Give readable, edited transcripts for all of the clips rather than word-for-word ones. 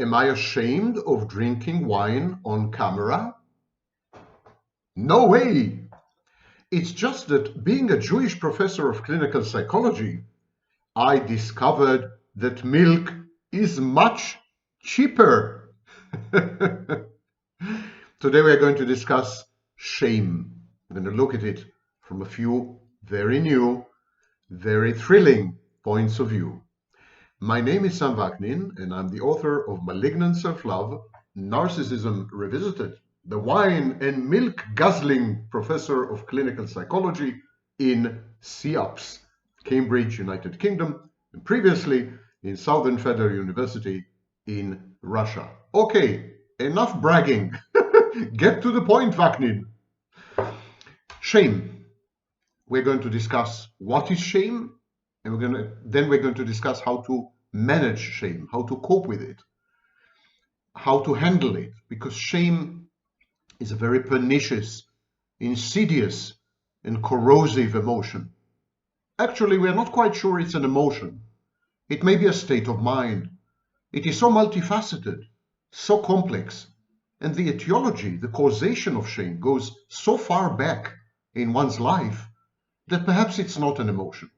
Am I ashamed of drinking wine on camera? No way! It's just that being a Jewish professor of clinical psychology, I discovered that milk is much cheaper. Today we're going to discuss shame. We're going to look at it from a few very new, very thrilling points of view. My name is Sam Vaknin, and I'm the author of Malignant Self-Love, Narcissism Revisited, the wine and milk guzzling professor of clinical psychology in CEUPS, Cambridge, United Kingdom, and previously in Southern Federal University in Russia. Okay, enough bragging. Get to the point, Vaknin. Shame. We're going to discuss what is shame, and then we're going to discuss how to manage shame, how to cope with it, how to handle it, because shame is a very pernicious, insidious, and corrosive emotion. Actually, we are not quite sure it's an emotion. It may be a state of mind. It is so multifaceted, so complex, and the etiology, the causation of shame goes so far back in one's life that perhaps it's not an emotion,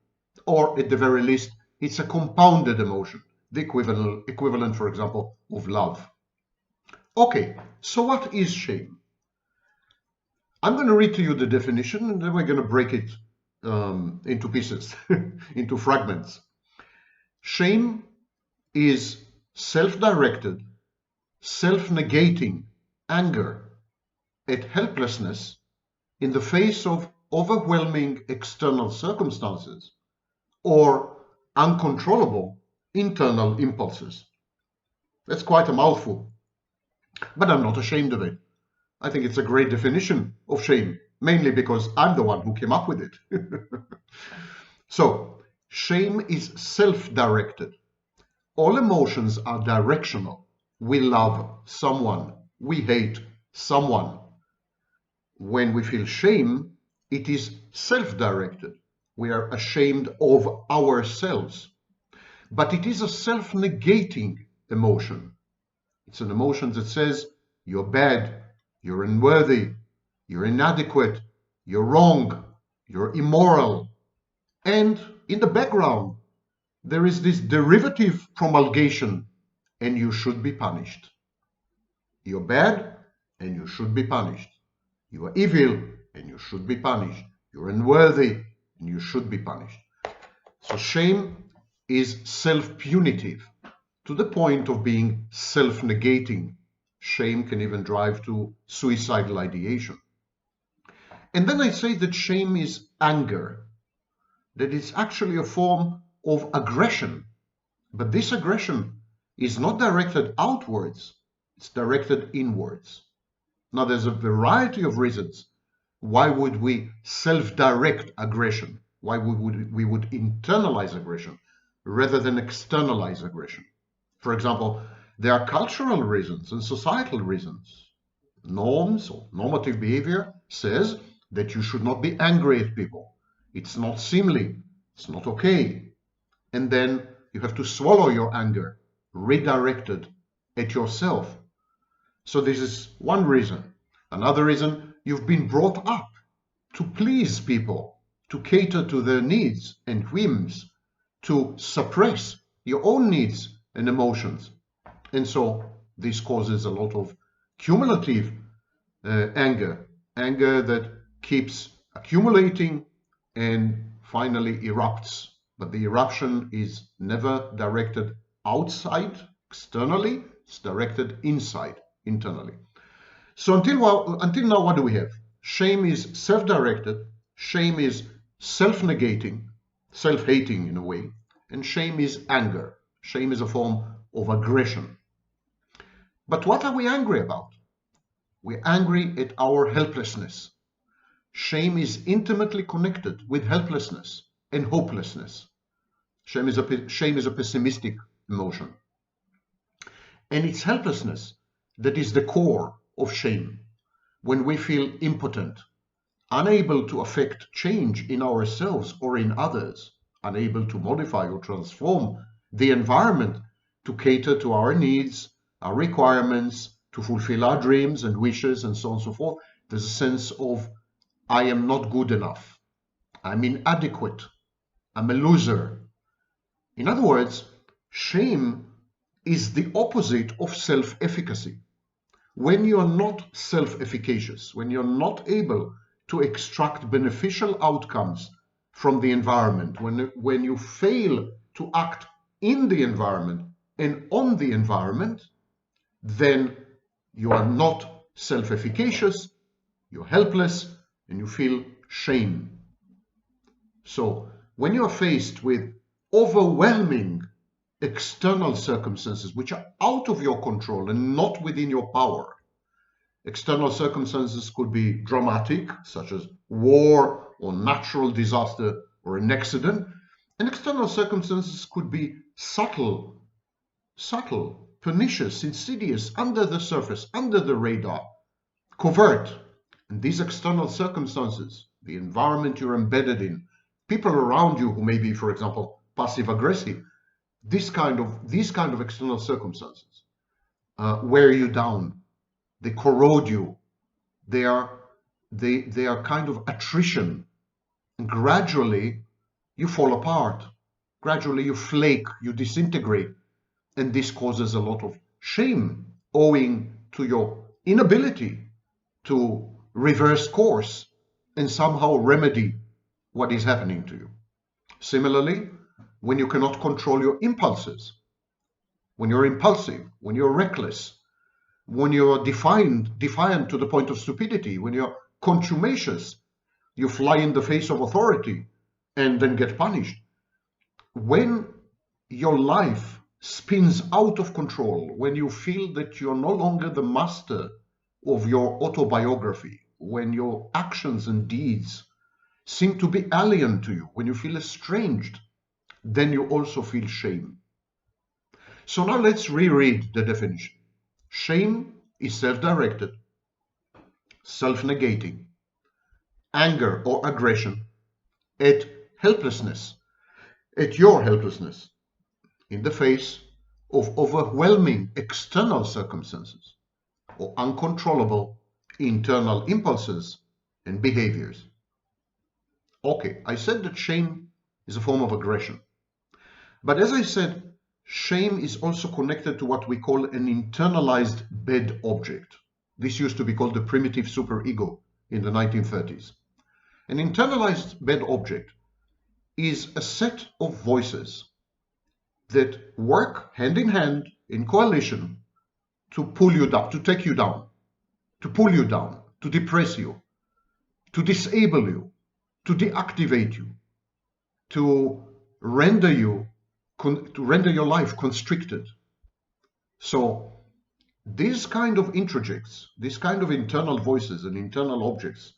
or at the very least, it's a compounded emotion, the equivalent, for example, of love. Okay, so what is shame? I'm going to read to you the definition, and then we're going to break it into pieces, into fragments. Shame is self-directed, self-negating anger at helplessness in the face of overwhelming external circumstances or uncontrollable internal impulses. That's quite a mouthful, but I'm not ashamed of it. I think it's a great definition of shame, mainly because I'm the one who came up with it. So, shame is self-directed. All emotions are directional. We love someone. We hate someone. When we feel shame, it is self-directed. We are ashamed of ourselves. But it is a self-negating emotion. It's an emotion that says, you're bad, you're unworthy, you're inadequate, you're wrong, you're immoral. And in the background, there is this derivative promulgation, and you should be punished. You're bad, and you should be punished. You are evil, and you should be punished. You're unworthy, and you should be punished. So shame is self-punitive to the point of being self-negating. Shame can even drive to suicidal ideation. And then I say that shame is anger, that it's actually a form of aggression. But this aggression is not directed outwards, it's directed inwards. Now, there's a variety of reasons why would we self-direct aggression, why we would internalize aggression rather than externalize aggression. For example, there are cultural reasons and societal reasons. Norms or normative behavior says that you should not be angry at people. It's not seemly, it's not okay. And then you have to swallow your anger, redirected at yourself. So this is one reason. Another reason, you've been brought up to please people, to cater to their needs and whims, to suppress your own needs and emotions. And so this causes a lot of cumulative anger that keeps accumulating and finally erupts. But the eruption is never directed outside, externally, it's directed inside, internally. So until now, what do we have? Shame is self-directed, shame is self-negating, self-hating in a way, and shame is anger. Shame is a form of aggression. But what are we angry about? We're angry at our helplessness. Shame is intimately connected with helplessness and hopelessness. Shame is a pessimistic emotion. And it's helplessness that is the core of shame. When we feel impotent, unable to affect change in ourselves or in others, unable to modify or transform the environment to cater to our needs, our requirements, to fulfill our dreams and wishes and so on and so forth. There's a sense of I am not good enough. I'm inadequate. I'm a loser. In other words, shame is the opposite of self-efficacy. When you are not self-efficacious, when you're not able to extract beneficial outcomes from the environment, when you fail to act in the environment and on the environment, then you are not self-efficacious, you're helpless, and you feel shame. So when you're faced with overwhelming external circumstances which are out of your control and not within your power, external circumstances could be dramatic, such as war or natural disaster or an accident, and external circumstances could be subtle, pernicious, insidious, under the surface, under the radar, covert. And these external circumstances, the environment you're embedded in, people around you who may be, for example, passive-aggressive, these kind of external circumstances wear you down, they corrode you, they are kind of attrition, and gradually you fall apart, gradually you flake, you disintegrate, and this causes a lot of shame owing to your inability to reverse course and somehow remedy what is happening to you. Similarly, when you cannot control your impulses, when you're impulsive, when you're reckless, when you're defiant to the point of stupidity, when you're contumacious, you fly in the face of authority and then get punished. When your life spins out of control, when you feel that you're no longer the master of your autobiography, when your actions and deeds seem to be alien to you, when you feel estranged, then you also feel shame. So now let's reread the definition. Shame is self-directed, self-negating, anger or aggression at helplessness, at your helplessness, in the face of overwhelming external circumstances or uncontrollable internal impulses and behaviors. Okay, I said that shame is a form of aggression. But as I said, shame is also connected to what we call an internalized bad object. This used to be called the primitive superego in the 1930s. An internalized bad object is a set of voices that work hand in hand in coalition to pull you down, to take you down, to pull you down, to depress you, to disable you, to deactivate you, to render your life constricted. So these kind of introjects, these kind of internal voices and internal objects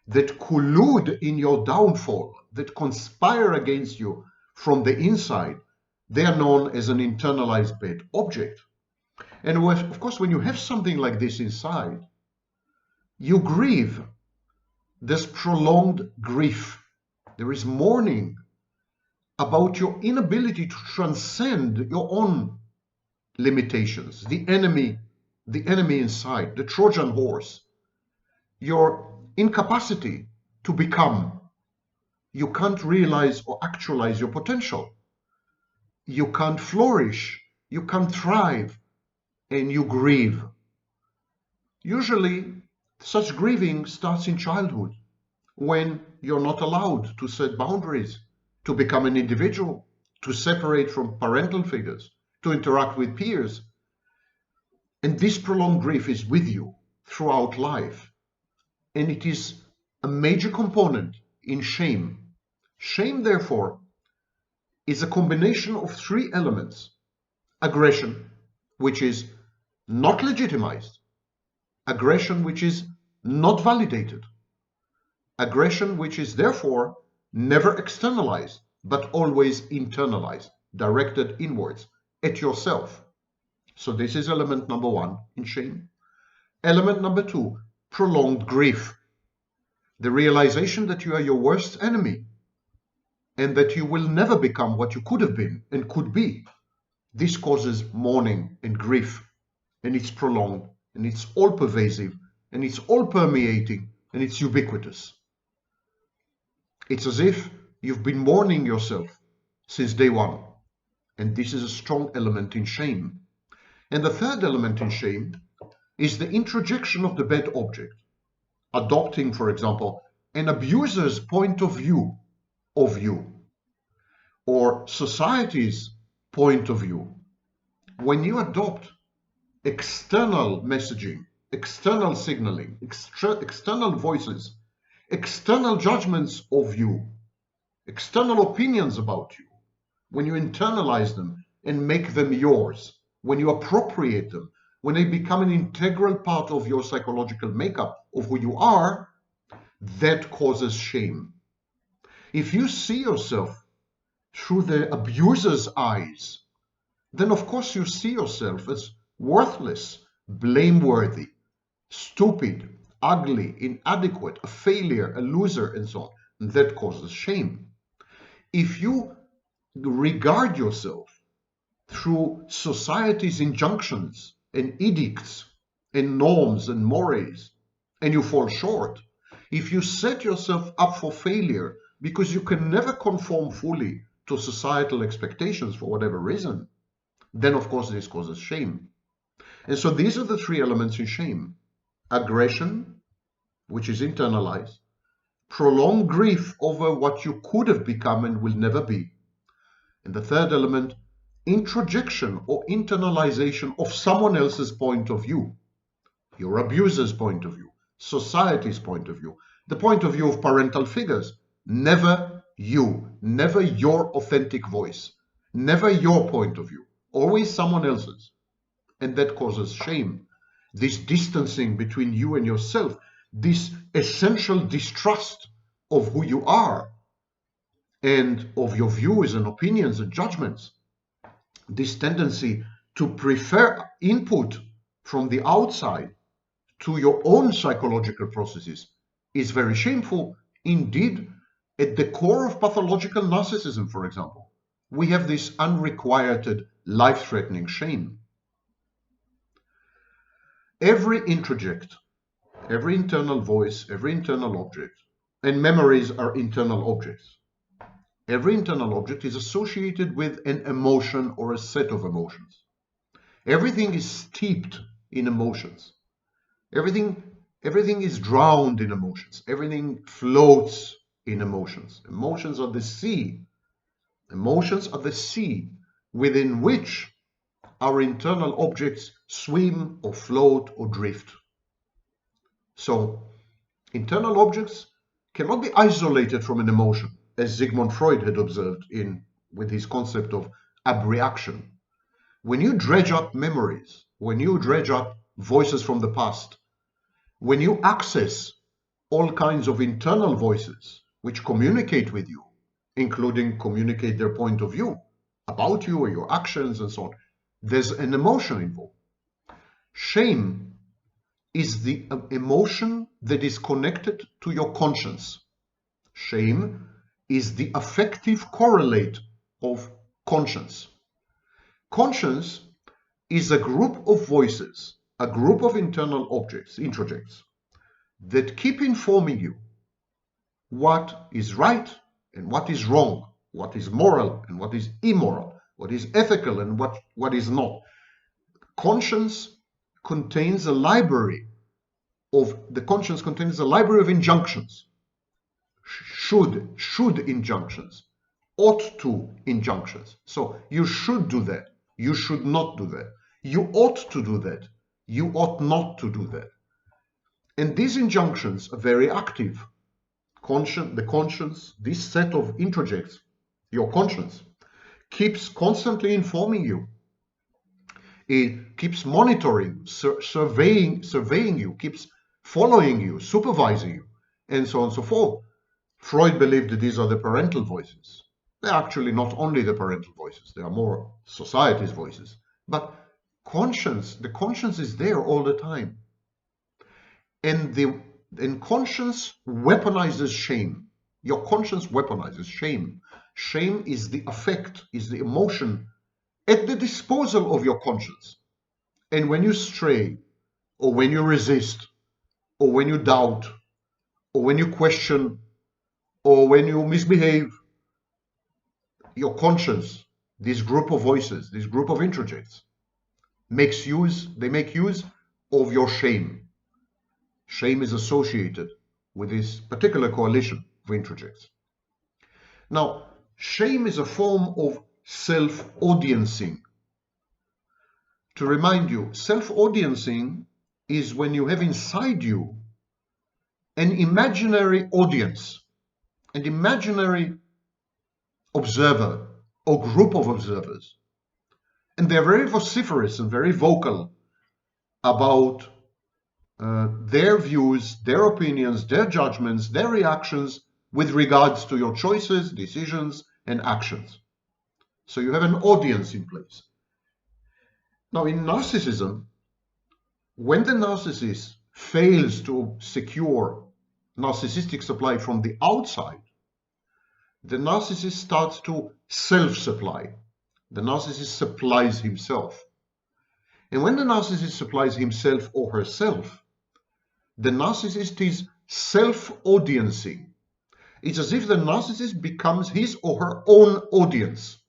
that collude in your downfall, that conspire against you from the inside, they are known as an internalized bad object. And of course, when you have something like this inside, you grieve. There's prolonged grief. There is mourning about your inability to transcend your own limitations, the enemy inside, the Trojan horse, your incapacity to become. You can't realize or actualize your potential. You can't flourish, you can't thrive, and you grieve. Usually, such grieving starts in childhood, when you're not allowed to set boundaries, to become an individual, to separate from parental figures, to interact with peers. And this prolonged grief is with you throughout life. And it is a major component in shame. Shame, therefore, is a combination of three elements. Aggression, which is not legitimized. Aggression, which is not validated. Aggression, which is therefore never externalized, but always internalized, directed inwards at yourself. So this is element number one in shame. Element number two, prolonged grief. The realization that you are your worst enemy and that you will never become what you could have been and could be. This causes mourning and grief. and it's prolonged, and it's all pervasive, and it's all permeating, and it's ubiquitous. It's as if you've been mourning yourself since day one. And this is a strong element in shame. And the third element in shame is the introjection of the bad object. Adopting, for example, an abuser's point of view of you, or society's point of view. When you adopt external messaging, external signaling, external voices, external judgments of you, external opinions about you, when you internalize them and make them yours, when you appropriate them, when they become an integral part of your psychological makeup of who you are, that causes shame. If you see yourself through the abuser's eyes, then of course you see yourself as worthless, blameworthy, stupid, ugly, inadequate, a failure, a loser, and so on. And that causes shame. If you regard yourself through society's injunctions and edicts and norms and mores, and you fall short, if you set yourself up for failure because you can never conform fully to societal expectations for whatever reason, then of course this causes shame. And so these are the three elements in shame: aggression, which is internalized; prolonged grief over what you could have become and will never be; and the third element, introjection or internalization of someone else's point of view, your abuser's point of view, society's point of view, the point of view of parental figures. Never you, never your authentic voice, never your point of view, always someone else's. And that causes shame. This distancing between you and yourself, this essential distrust of who you are and of your views and opinions and judgments, this tendency to prefer input from the outside to your own psychological processes is very shameful. Indeed, at the core of pathological narcissism, for example, we have this unrequited, life-threatening shame. Every introject, every internal voice, every internal object, and memories are internal objects. Every internal object is associated with an emotion or a set of emotions. Everything is steeped in emotions. Everything is drowned in emotions. Everything floats in emotions. Emotions are the sea. Emotions are the sea within which our internal objects swim or float or drift. So, internal objects cannot be isolated from an emotion, as Sigmund Freud had observed with his concept of abreaction. When you dredge up memories, when you dredge up voices from the past, when you access all kinds of internal voices which communicate with you, including communicate their point of view about you or your actions and so on, there's an emotion involved. Shame is the emotion that is connected to your conscience. Shame is the affective correlate of conscience. Conscience is a group of voices, a group of internal objects, introjects, that keep informing you what is right and what is wrong, what is moral and what is immoral, what is ethical and what is not. Conscience contains a library of injunctions. Should injunctions, ought to injunctions. So you should do that, you should not do that, you ought to do that, you ought not to do that. And these injunctions are very active. The conscience, this set of introjects, your conscience, keeps constantly informing you. It keeps monitoring, surveying you, keeps following you, supervising you, and so on and so forth. Freud believed that these are the parental voices. They're actually not only the parental voices, they are more society's voices. But the conscience is there all the time. And conscience weaponizes shame. Your conscience weaponizes shame. Shame is the affect, is the emotion at the disposal of your conscience. And when you stray, or when you resist, or when you doubt, or when you question, or when you misbehave, your conscience, this group of voices, this group of introjects, make use of your shame. Shame is associated with this particular coalition of introjects. Now, shame is a form of self-audiencing. To remind you, self-audiencing is when you have inside you an imaginary audience, an imaginary observer or group of observers. And they're very vociferous and very vocal about their views, their opinions, their judgments, their reactions with regards to your choices, decisions, and actions. So you have an audience in place. Now, in narcissism, when the narcissist fails to secure narcissistic supply from the outside, the narcissist starts to self-supply. The narcissist supplies himself. And when the narcissist supplies himself or herself, the narcissist is self-audiencing. It's as if the narcissist becomes his or her own audience.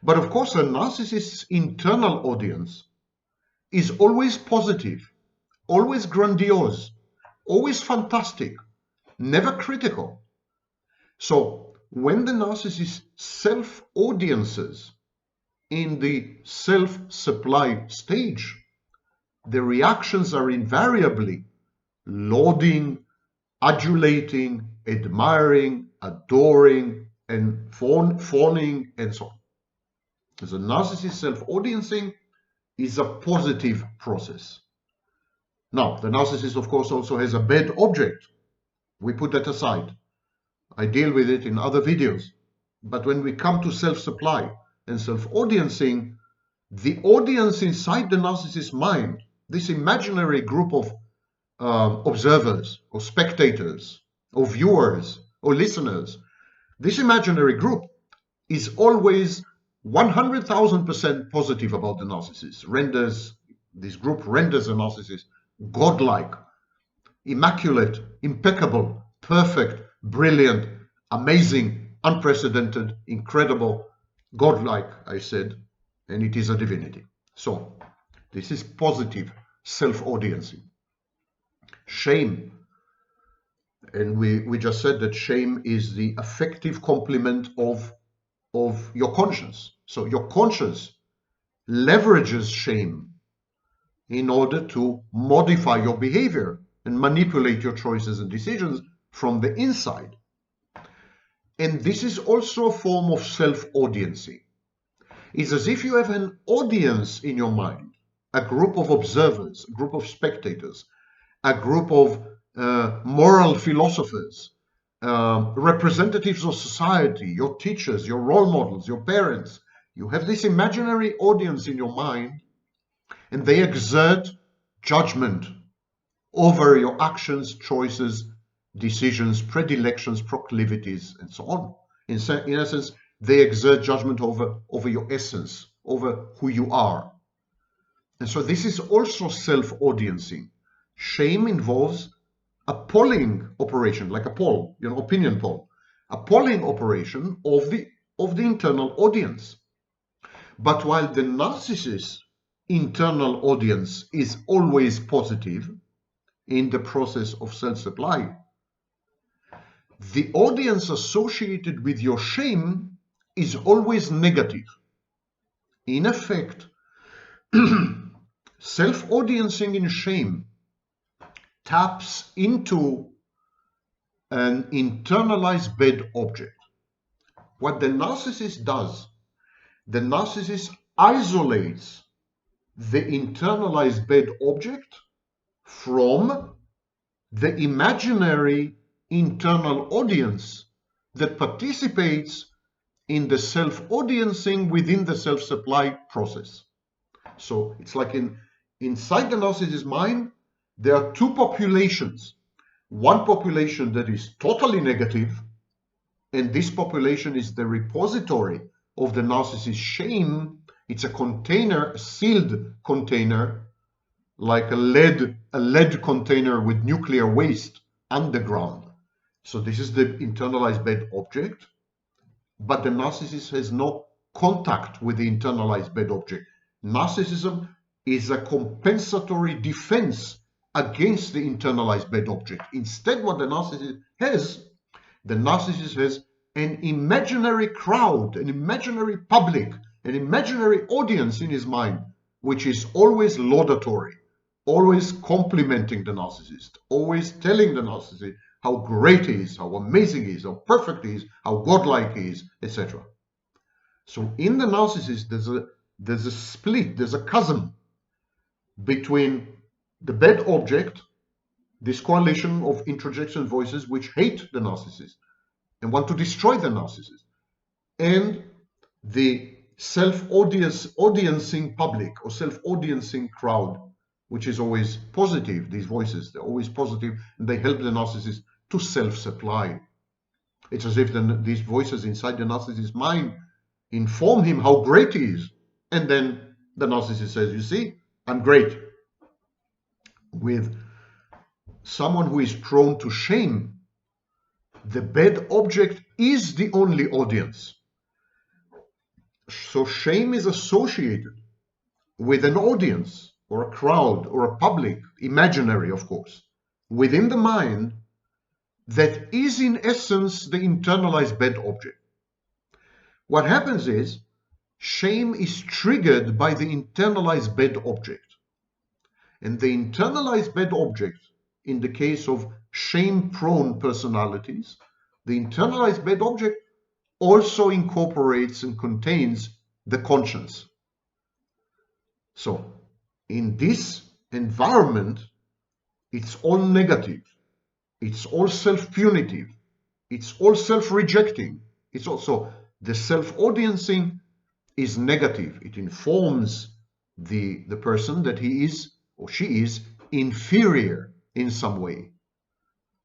But of course, a narcissist's internal audience is always positive, always grandiose, always fantastic, never critical. So when the narcissist self-audiences in the self-supply stage, the reactions are invariably lauding, adulating, admiring, adoring, and fawning, and so on. As a narcissist self-audiencing is a positive process. Now, the narcissist, of course, also has a bad object. We put that aside. I deal with it in other videos. But when we come to self-supply and self-audiencing, the audience inside the narcissist's mind, this imaginary group of observers or spectators or viewers or listeners, this imaginary group is always 100,000% positive about the narcissist. This group renders the narcissist godlike, immaculate, impeccable, perfect, brilliant, amazing, unprecedented, incredible, godlike, I said, and it is a divinity. So this is positive self-audiencing. Shame, and we just said that shame is the affective complement of your conscience. So your conscience leverages shame in order to modify your behavior and manipulate your choices and decisions from the inside. And this is also a form of self-audiencing. It's as if you have an audience in your mind, a group of observers, a group of spectators, a group of moral philosophers, representatives of society, your teachers, your role models, your parents. You have this imaginary audience in your mind, and they exert judgment over your actions, choices, decisions, predilections, proclivities, and so on. In essence, they exert judgment over your essence, over who you are. And so this is also self-audiencing. Shame involves a polling operation, like a poll, opinion poll, a polling operation of the internal audience. But while the narcissist's internal audience is always positive in the process of self-supply, the audience associated with your shame is always negative. In effect, self-audiencing in shame taps into an internalized bad object. What the narcissist does, the narcissist isolates the internalized bad object from the imaginary internal audience that participates in the self-audiencing within the self-supply process. So it's like inside the narcissist's mind, there are two populations. One population that is totally negative, and this population is the repository of the narcissist's shame It's a container, a sealed container, like a lead container with nuclear waste underground. So this is the internalized bad object, but the narcissist has no contact with the internalized bad object. Narcissism is a compensatory defense against the internalized bad object. Instead, what the narcissist has an imaginary crowd, an imaginary public, an imaginary audience in his mind, which is always laudatory, always complimenting the narcissist, always telling the narcissist how great he is, how amazing he is, how perfect he is, how godlike he is, etc. So in the narcissist, there's a split, there's a chasm between the bad object, this coalition of introjection voices which hate the narcissist and want to destroy the narcissist, and the self-audiencing public or self-audiencing crowd, which is always positive. These voices, they're always positive, and they help the narcissist to self-supply. It's as if these voices inside the narcissist's mind inform him how great he is, and then the narcissist says, you see, I'm great. With someone who is prone to shame, the bad object is the only audience. So shame is associated with an audience or a crowd or a public, imaginary of course, within the mind that is in essence the internalized bad object. What happens is shame is triggered by the internalized bad object. And the internalized bad object, in the case of shame-prone personalities, the internalized bad object also incorporates and contains the conscience. So in this environment, it's all negative, it's all self-punitive, it's all self-rejecting. It's also the self-audiencing is negative. It informs the person that he is or she is inferior in some way,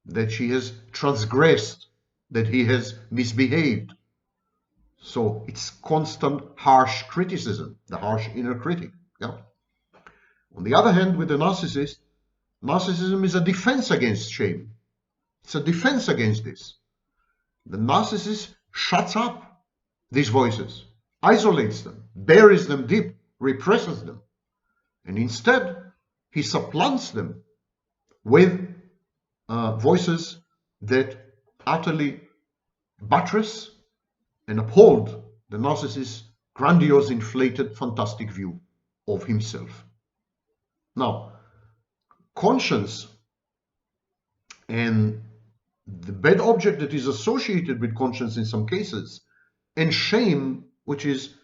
that she has transgressed, that he has misbehaved. So it's constant harsh criticism, the harsh inner critic. Yeah. On the other hand, with the narcissist, narcissism is a defense against shame. It's a defense against this. The narcissist shuts up these voices, isolates them, buries them deep, represses them, and instead he supplants them with voices that utterly buttress and uphold the narcissist's grandiose, inflated, fantastic view of himself. Now, conscience and the bad object that is associated with conscience in some cases, and shame, which is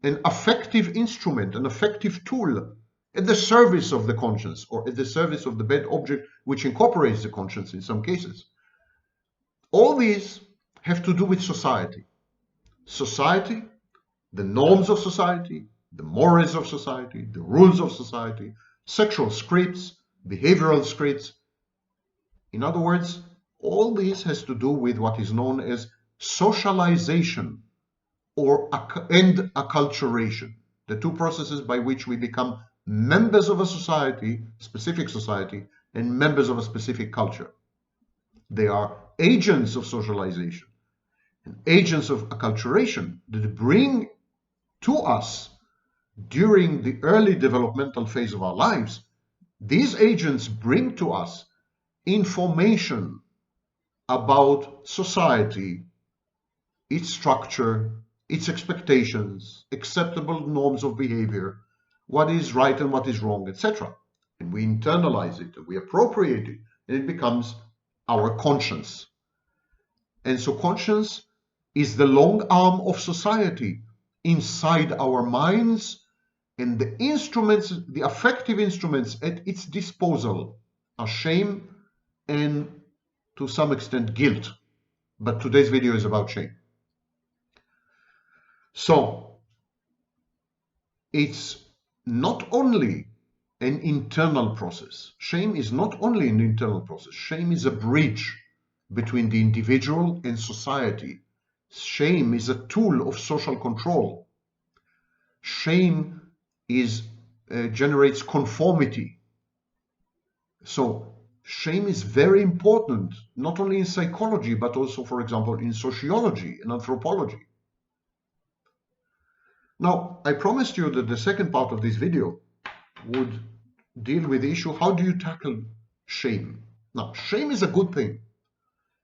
an affective instrument, an affective tool at the service of the conscience or at the service of the bad object which incorporates the conscience in some cases. All these have to do with society. Society, the norms of society, the mores of society, the rules of society, sexual scripts, behavioral scripts. In other words, all this has to do with what is known as socialization and acculturation, the two processes by which we become members of a society, specific society, and members of a specific culture. They are agents of socialization and agents of acculturation that bring to us during the early developmental phase of our lives. These agents bring to us information about society, its structure, its expectations, acceptable norms of behavior, what is right and what is wrong, etc. And we internalize it, and we appropriate it, and it becomes our conscience. And so conscience is the long arm of society inside our minds, and the instruments, the affective instruments at its disposal are shame and to some extent guilt. But today's video is about shame. So it's not only an internal process. Shame is not only an internal process. Shame is a bridge between the individual and society. Shame is a tool of social control. Shame generates conformity. So shame is very important, not only in psychology, but also, for example, in sociology and anthropology. Now, I promised you that the second part of this video would deal with the issue, how do you tackle shame? Now, shame is a good thing.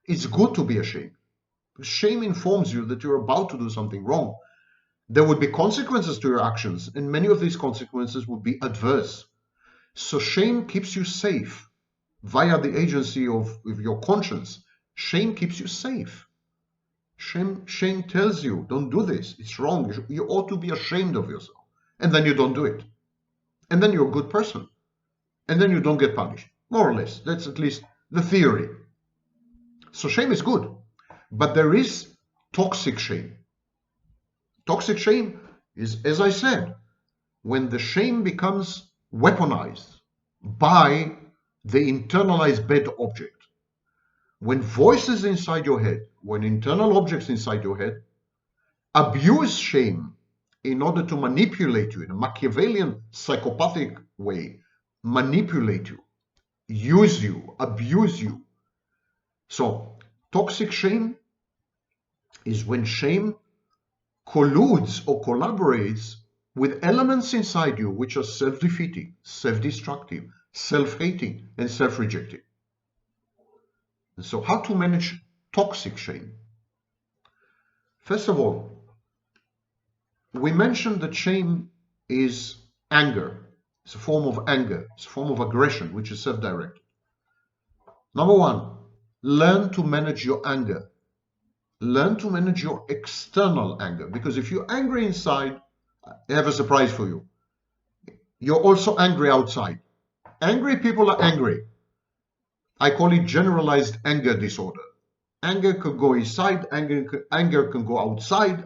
It's good to be ashamed. Shame informs you that you're about to do something wrong. There would be consequences to your actions, and many of these consequences would be adverse. So shame keeps you safe via the agency of your conscience. Shame keeps you safe. Shame tells you, don't do this, it's wrong, you ought to be ashamed of yourself. And then you don't do it. And then you're a good person. And then you don't get punished, more or less. That's at least the theory. So shame is good. But there is toxic shame. Toxic shame is, as I said, when the shame becomes weaponized by the internalized bad object. When voices inside your head, when internal objects inside your head abuse shame in order to manipulate you in a Machiavellian psychopathic way, manipulate you, use you, abuse you. So toxic shame is when shame colludes or collaborates with elements inside you which are self-defeating, self-destructive, self-hating, and self-rejecting. And so how to manage toxic shame? First of all, we mentioned that shame is anger. It's a form of anger. It's a form of aggression, which is self-directed. Number one, learn to manage your anger. Learn to manage your external anger. Because if you're angry inside, I have a surprise for you. You're also angry outside. Angry people are angry. I call it generalized anger disorder. Anger can go inside, anger can go outside.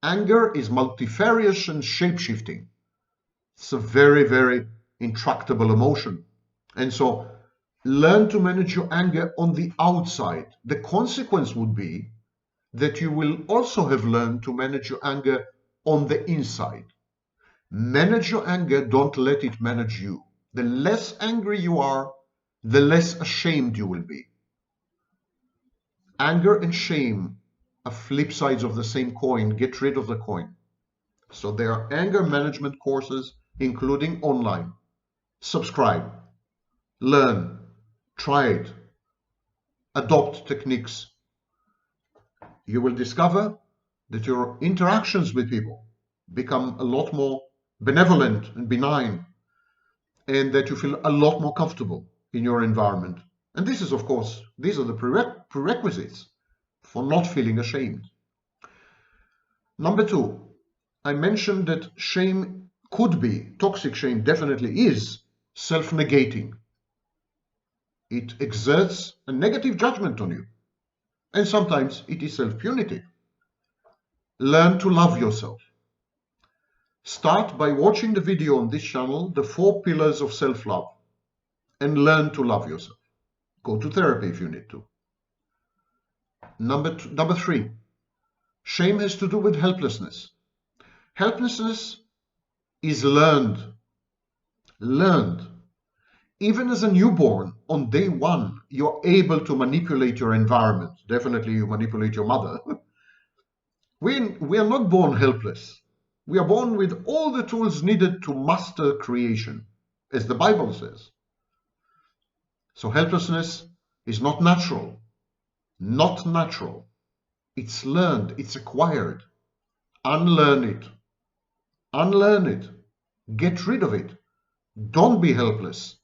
Anger is multifarious and shape-shifting. It's a very, very intractable emotion. And so learn to manage your anger on the outside. The consequence would be that you will also have learned to manage your anger on the inside. Manage your anger, don't let it manage you. The less angry you are, the less ashamed you will be. Anger and shame are flip sides of the same coin. Get rid of the coin. So there are anger management courses, including online. Subscribe, learn, try it, adopt techniques. You will discover that your interactions with people become a lot more benevolent and benign, and that you feel a lot more comfortable in your environment. And this is, of course, these are the prerequisites for not feeling ashamed. Number two, I mentioned that shame could be, toxic shame definitely is, self-negating. It exerts a negative judgment on you. And sometimes it is self-punitive. Learn to love yourself. Start by watching the video on this channel, The 4 Pillars of Self-Love, and learn to love yourself. Go to therapy if you need to. Number three, shame has to do with helplessness. Helplessness is learned. Even as a newborn, on day one, you're able to manipulate your environment. Definitely you manipulate your mother. We are not born helpless. We are born with all the tools needed to master creation, as the Bible says. So helplessness is not natural. Not natural. It's learned. It's acquired. Unlearn it. Unlearn it. Get rid of it. Don't be helpless.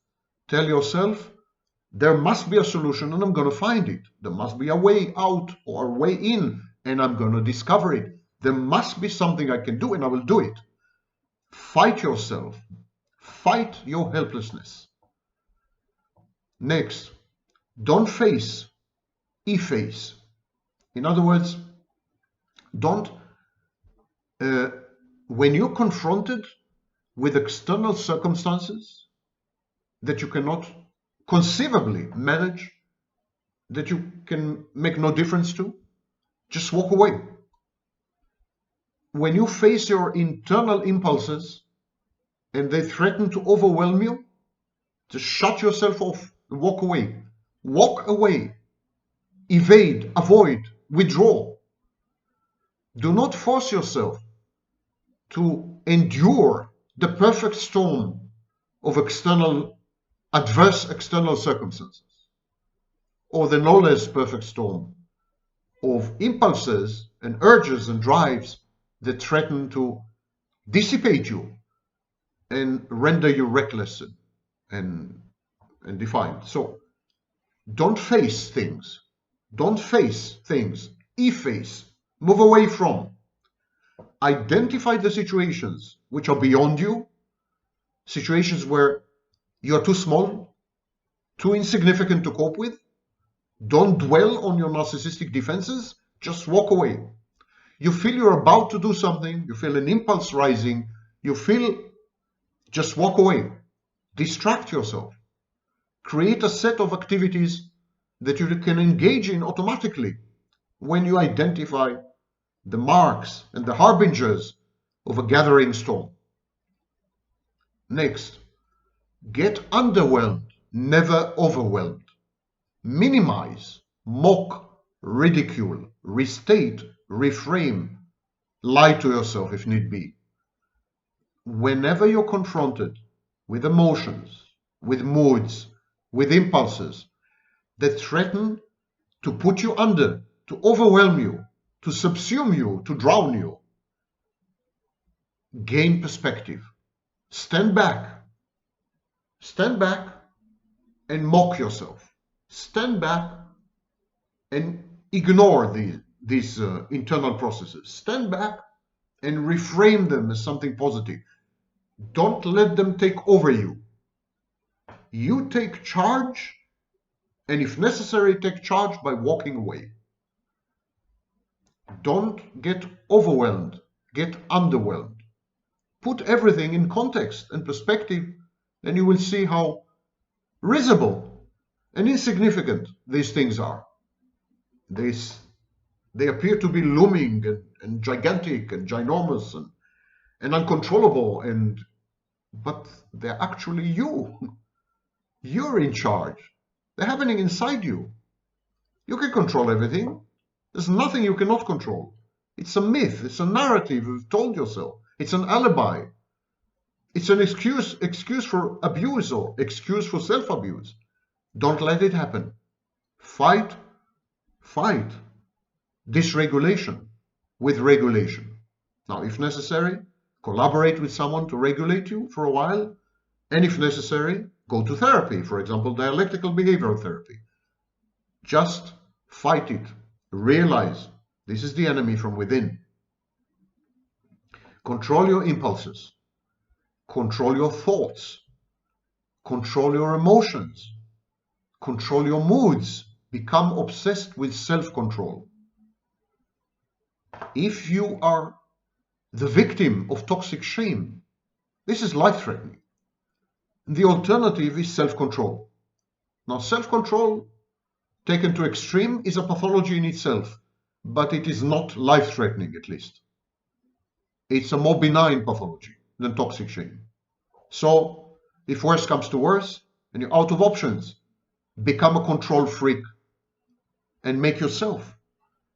Tell yourself, there must be a solution and I'm going to find it. There must be a way out or a way in and I'm going to discover it. There must be something I can do and I will do it. Fight yourself. Fight your helplessness. Next, don't face, efface. In other words, don't, when you're confronted with external circumstances that you cannot conceivably manage, that you can make no difference to, just walk away. when you face your internal impulses and they threaten to overwhelm you, just shut yourself off and walk away. Walk away. Evade, avoid, withdraw. Do not force yourself to endure the perfect storm of adverse external circumstances, or the no less perfect storm of impulses and urges and drives that threaten to dissipate you and render you reckless and defiant. So don't face things. Don't face things. Efface. Move away from. Identify the situations which are beyond you, situations where you're too small, too insignificant to cope with. Don't dwell on your narcissistic defenses. Just walk away. You feel you're about to do something, you feel an impulse rising, you feel, just walk away. Distract yourself. Create a set of activities that you can engage in automatically when you identify the marks and the harbingers of a gathering storm. Next, get underwhelmed, never overwhelmed. Minimize, mock, ridicule, restate, reframe, lie to yourself if need be. Whenever you're confronted with emotions, with moods, with impulses that threaten to put you under, to overwhelm you, to subsume you, to drown you, gain perspective. Stand back. Stand back and mock yourself. Stand back and ignore these internal processes. Stand back and reframe them as something positive. Don't let them take over you. You take charge, and if necessary, take charge by walking away. Don't get overwhelmed, get underwhelmed. Put everything in context and perspective, and you will see how risible and insignificant these things are. They appear to be looming and gigantic and ginormous and uncontrollable, but they're actually you. You're in charge. They're happening inside you. You can control everything. There's nothing you cannot control. It's a myth. It's a narrative you've told yourself. It's an alibi. It's an excuse for abuse or excuse for self-abuse. Don't let it happen. Fight dysregulation with regulation. Now, if necessary, collaborate with someone to regulate you for a while. And if necessary, go to therapy, for example, dialectical behavioral therapy. Just fight it. Realize this is the enemy from within. Control your impulses. Control your thoughts. Control your emotions. Control your moods. Become obsessed with self-control. If you are the victim of toxic shame, this is life-threatening. The alternative is self-control. Now, self-control taken to extreme is a pathology in itself, but it is not life-threatening, at least. It's a more benign pathology than toxic shame. So, if worse comes to worse, and you're out of options, become a control freak and make yourself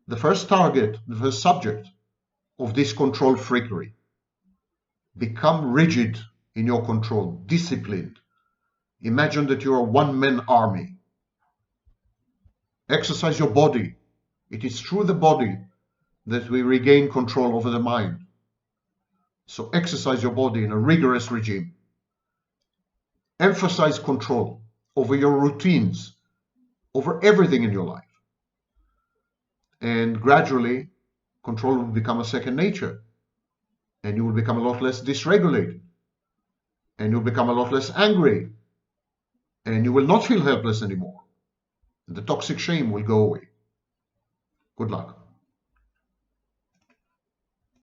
the first target, the first subject of this control freakery. Become rigid in your control, disciplined. Imagine that you're a one-man army. Exercise your body. It is through the body that we regain control over the mind. So exercise your body in a rigorous regime. Emphasize control over your routines, over everything in your life. And gradually, control will become a second nature. And you will become a lot less dysregulated. And you'll become a lot less angry. And you will not feel helpless anymore. The toxic shame will go away. Good luck.